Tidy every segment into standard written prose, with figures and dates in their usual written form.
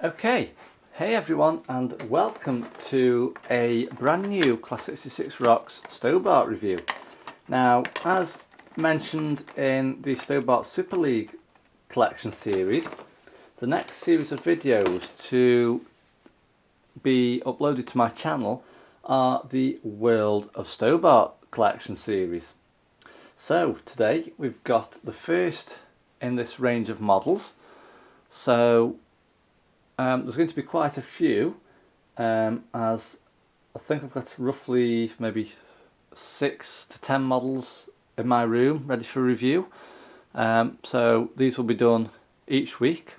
Okay, hey everyone, and welcome to a brand new Class 66 Rocks Stobart review. Now, as mentioned in the Stobart Super League collection series, the next series of videos to be uploaded to my channel are the World of Stobart collection series. So today we've got the first in this range of models. So there's going to be quite a few, as I think I've got roughly maybe 6 to 10 models in my room ready for review. So these will be done each week,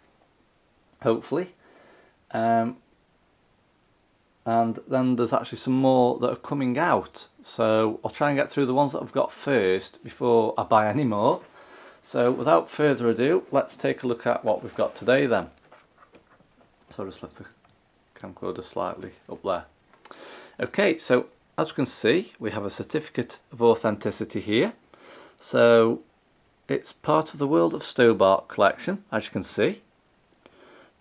hopefully. And then there's actually some more that are coming out. So I'll try and get through the ones that I've got first before I buy any more. So without further ado, let's take a look at what we've got today then. So I'll just lift the camcorder slightly up there. Okay, so as we can see, we have a certificate of authenticity here. So it's part of the World of Stobart collection, as you can see.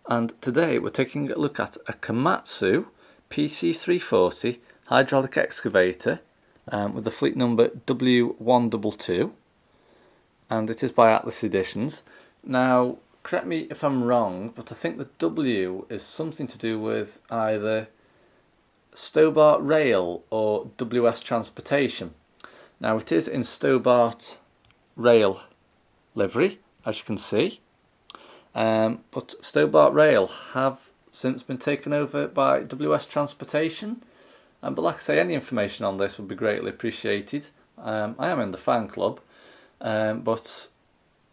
And today we're taking a look at a Komatsu PC340 hydraulic excavator with the fleet number W122. And it is by Atlas Editions. Now, correct me if I'm wrong, but I think the W is something to do with either Stobart Rail or WS Transportation. Now it is in Stobart Rail livery, as you can see, but Stobart Rail have since been taken over by WS Transportation. But like I say, any information on this would be greatly appreciated. I am in the fan club, but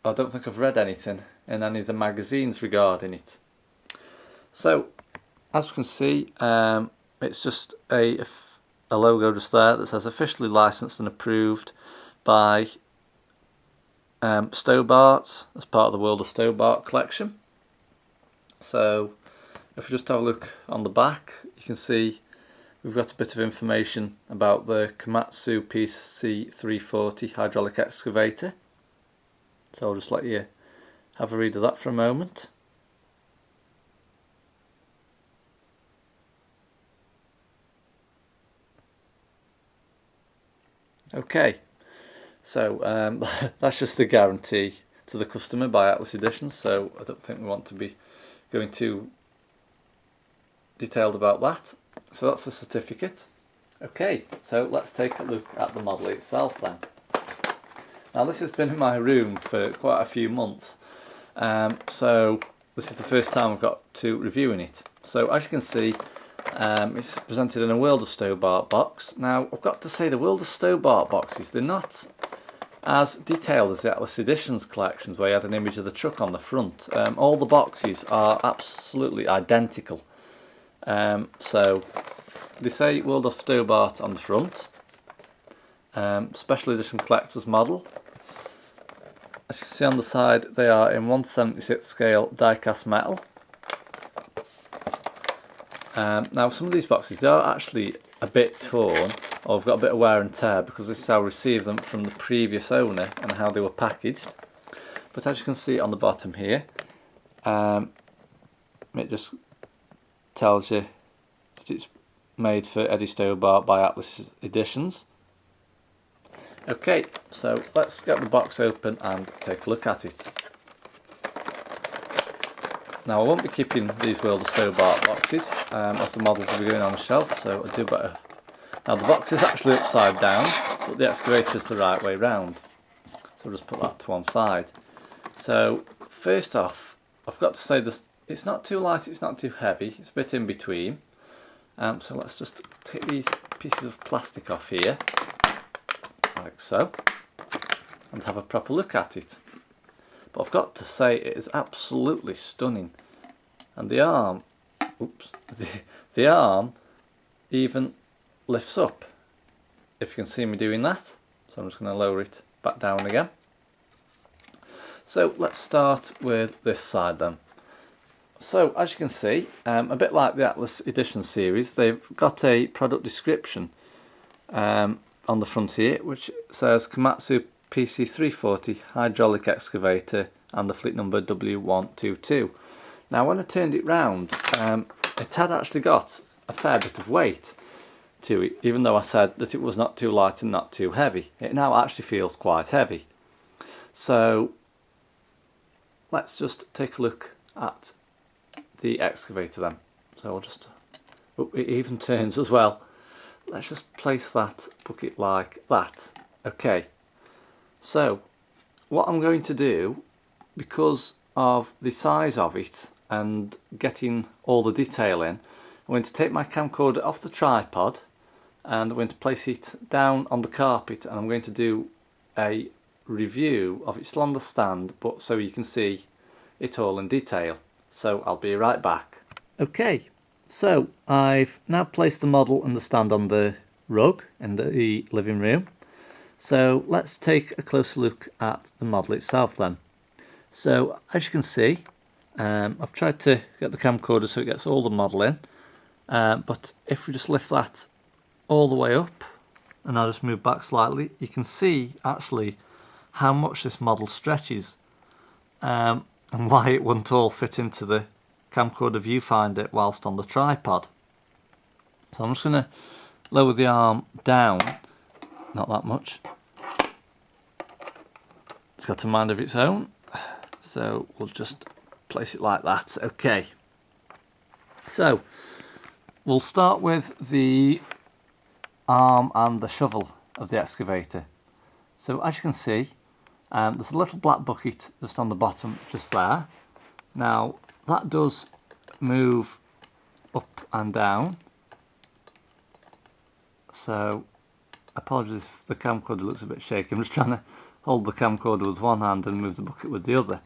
I don't think I've read anything in any of the magazines regarding it. So, as you can see, it's just a logo just there that says officially licensed and approved by Stobart as part of the World of Stobart collection. So, if we just have a look on the back, you can see we've got a bit of information about the Komatsu PC340 hydraulic excavator. So I'll just let you have a read of that for a moment. Okay, so that's just a guarantee to the customer by Atlas Editions, so I don't think we want to be going too detailed about that. So that's the certificate. Okay, so let's take a look at the model itself then. Now this has been in my room for quite a few months, so this is the first time I've got to reviewing it. So as you can see, it's presented in a World of Stobart box. Now I've got to say, the World of Stobart boxes, they're not as detailed as the Atlas Editions collections where you had an image of the truck on the front. All the boxes are absolutely identical. So they say World of Stobart on the front, special edition collector's model. As you can see on the side, they are in 1/76 scale die-cast metal. Now some of these boxes, they are actually a bit torn, or have got a bit of wear and tear, because this is how I received them from the previous owner and how they were packaged. But as you can see on the bottom here, it just tells you that it's made for Eddie Stobart by Atlas Editions. Okay, so let's get the box open and take a look at it. Now I won't be keeping these World of Stobart boxes, as the models will be going on the shelf, so I do better. Now the box is actually upside down, but the excavator is the right way round. So I'll just put that to one side. So first off, I've got to say this, it's not too light, it's not too heavy, it's a bit in between. So let's just take these pieces of plastic off here, like so, and have a proper look at it. But I've got to say, it is absolutely stunning. And the arm, the arm even lifts up, if you can see me doing that. So I'm just going to lower it back down again. So let's start with this side then. So as you can see, a bit like the Atlas Edition series, they've got a product description on the front here, which says Komatsu PC340 hydraulic excavator and the fleet number W122. Now when I turned it round, it had actually got a fair bit of weight to it, even though I said that it was not too light and not too heavy. It now actually feels quite heavy. So let's just take a look at the excavator then. So I'll just, oh, it even turns as well. Let's just place that bucket like that. Okay, so what I'm going to do, because of the size of it and getting all the detail in, I'm going to take my camcorder off the tripod and I'm going to place it down on the carpet, and I'm going to do a review of it still on the stand, but so you can see it all in detail. So I'll be right back. Okay, so I've now placed the model and the stand on the rug in the living room. So let's take a closer look at the model itself then. So as you can see, I've tried to get the camcorder so it gets all the model in, but if we just lift that all the way up and I'll just move back slightly, you can see actually how much this model stretches, and why it wouldn't all fit into the camcorder viewfinder whilst on the tripod. So I'm just going to lower the arm down, not that much. It's got a mind of its own, so we'll just place it like that. Okay, so we'll start with the arm and the shovel of the excavator. So as you can see, there's a little black bucket just on the bottom, just there. Now that does move up and down, so apologies if the camcorder looks a bit shaky. I'm just trying to hold the camcorder with one hand and move the bucket with the other.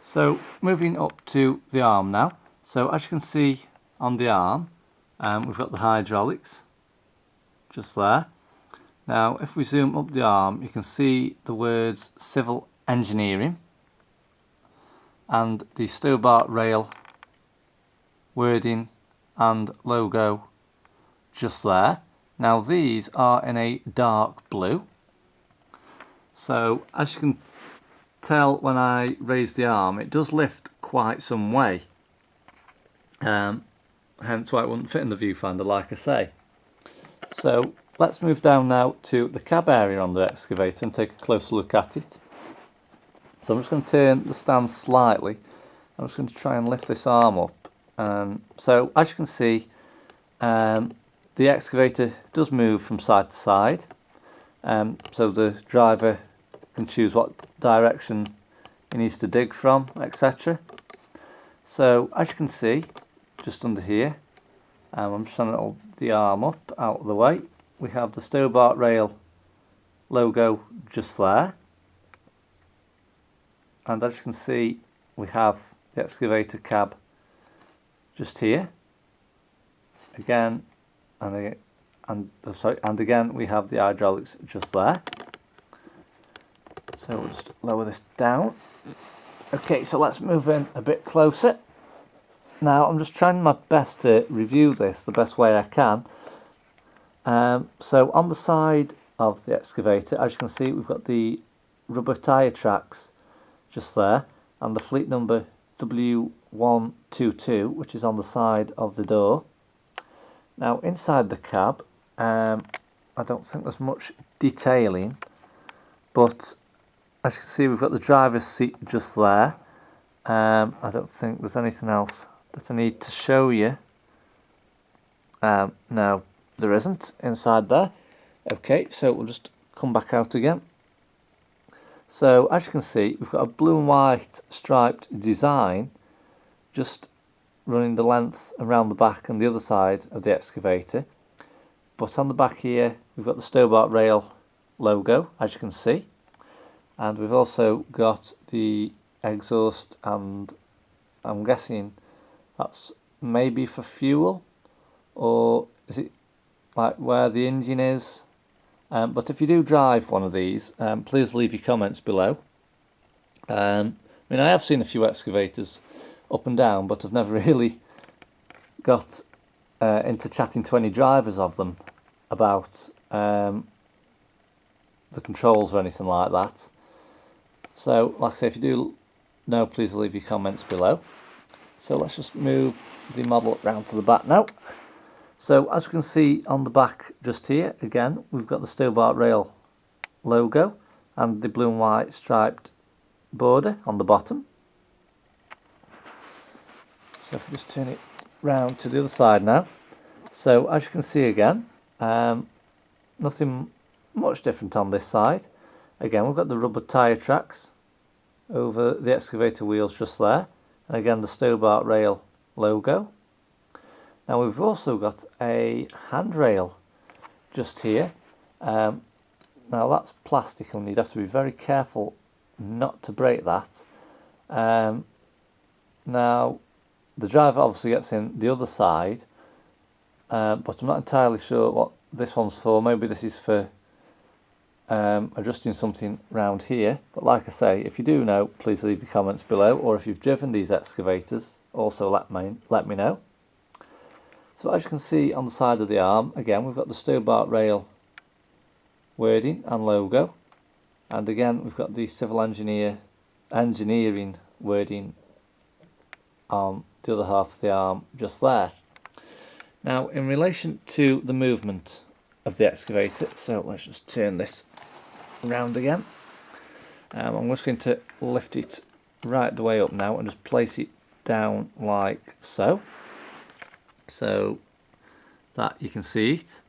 So moving up to the arm now. So as you can see on the arm, we've got the hydraulics just there. Now if we zoom up the arm, you can see the words civil engineering and the Stobart rail wording and logo just there. Now these are in a dark blue, so as you can tell when I raise the arm, it does lift quite some way, hence why it wouldn't fit in the viewfinder, like I say. So let's move down now to the cab area on the excavator and take a closer look at it. So I'm just going to turn the stand slightly. I'm just going to try and lift this arm up. So as you can see, the excavator does move from side to side, so the driver can choose what direction he needs to dig from, etc. So as you can see, just under here, I'm just trying to hold the arm up out of the way. We have the Stobart rail logo just there, and as you can see, we have the excavator cab just here. Again, and again we have the hydraulics just there. So we'll just lower this down. Okay, so let's move in a bit closer. Now I'm just trying my best to review this the best way I can. So on the side of the excavator, as you can see, we've got the rubber tyre tracks just there, and the fleet number W122, which is on the side of the door. Now inside the cab, I don't think there's much detailing, but as you can see, we've got the driver's seat just there. I don't think there's anything else that I need to show you. No, there isn't inside there. Okay, so we'll just come back out again. So as you can see, we've got a blue and white striped design just running the length around the back and the other side of the excavator. But on the back here, we've got the Stobart rail logo, as you can see. And we've also got the exhaust, and I'm guessing that's maybe for fuel, or is it like where the engine is? But if you do drive one of these, please leave your comments below. I mean, I have seen a few excavators up and down, but I've never really got into chatting to any drivers of them about the controls or anything like that. So, like I say, if you do know, please leave your comments below. So let's just move the model round to the back now. So as you can see on the back just here, again, we've got the Stobart rail logo and the blue and white striped border on the bottom. So if we just turn it round to the other side now. So as you can see again, nothing much different on this side. Again, we've got the rubber tyre tracks over the excavator wheels just there. And again, the Stobart rail logo. Now we've also got a handrail just here. Now that's plastic and you'd have to be very careful not to break that. Now the driver obviously gets in the other side, but I'm not entirely sure what this one's for. Maybe this is for adjusting something round here. But like I say, if you do know, please leave your comments below, or if you've driven these excavators, also let me know. So as you can see on the side of the arm, again we've got the Stobart rail wording and logo, and again we've got the civil engineering wording on the other half of the arm just there. Now in relation to the movement of the excavator, so let's just turn this round again. I'm just going to lift it right the way up now and just place it down like so, so that you can see it.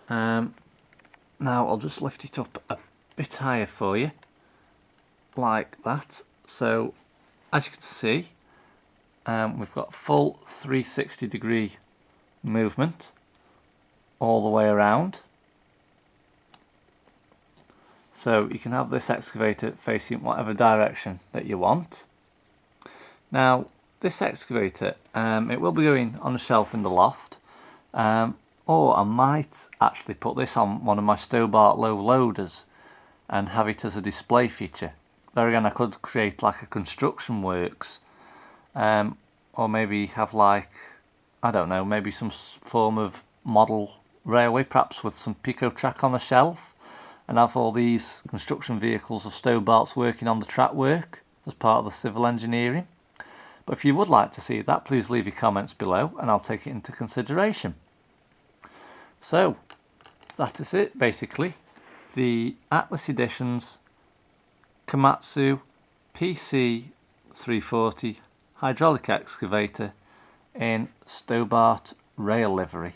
Now I'll just lift it up a bit higher for you, like that. So as you can see, we've got full 360 degree movement all the way around. So you can have this excavator facing whatever direction that you want. Now this excavator, it will be going on a shelf in the loft, or I might actually put this on one of my Stobart low loaders and have it as a display feature. There again, I could create like a construction works, or maybe have like, I don't know, maybe some form of model railway, perhaps with some pico track on the shelf, and have all these construction vehicles of Stobart's working on the track work as part of the civil engineering. But if you would like to see that, please leave your comments below and I'll take it into consideration. So that is it basically. The Atlas Editions Komatsu PC340 hydraulic excavator in Stobart rail livery.